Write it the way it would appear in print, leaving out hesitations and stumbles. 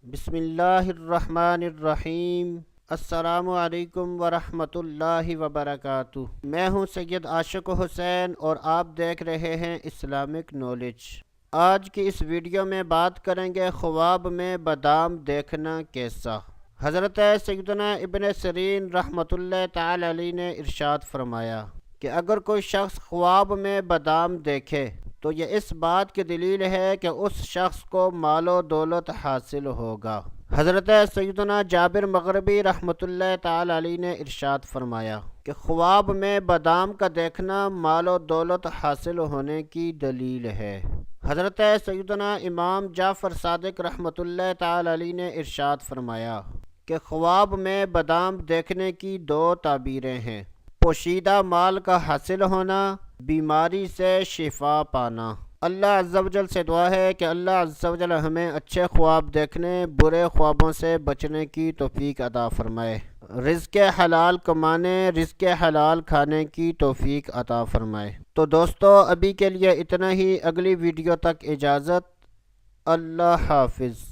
بسم اللہ الرحمن الرحیم۔ السلام علیکم ورحمۃ اللہ وبرکاتہ۔ میں ہوں سید عاشق حسین اور آپ دیکھ رہے ہیں اسلامک نالج۔ آج کی اس ویڈیو میں بات کریں گے خواب میں بادام دیکھنا کیسا۔ حضرت سیدنا ابن سیرین رحمۃ اللہ تعالی علیہ نے ارشاد فرمایا کہ اگر کوئی شخص خواب میں بادام دیکھے تو یہ اس بات کی دلیل ہے کہ اس شخص کو مال و دولت حاصل ہوگا۔ حضرت سیدنا جابر مغربی رحمۃ اللہ تعالی علیہ نے ارشاد فرمایا کہ خواب میں بادام کا دیکھنا مال و دولت حاصل ہونے کی دلیل ہے۔ حضرت سیدنا امام جعفر صادق رحمۃ اللہ تعالی علیہ نے ارشاد فرمایا کہ خواب میں بادام دیکھنے کی دو تعبیریں ہیں: پوشیدہ مال کا حاصل ہونا، بیماری سے شفا پانا۔ اللہ عز و جل سے دعا ہے کہ اللہ عز و جل ہمیں اچھے خواب دیکھنے، برے خوابوں سے بچنے کی توفیق عطا فرمائے، رزق حلال کمانے، رزق حلال کھانے کی توفیق عطا فرمائے۔ تو دوستو ابھی کے لیے اتنا ہی، اگلی ویڈیو تک اجازت، اللہ حافظ۔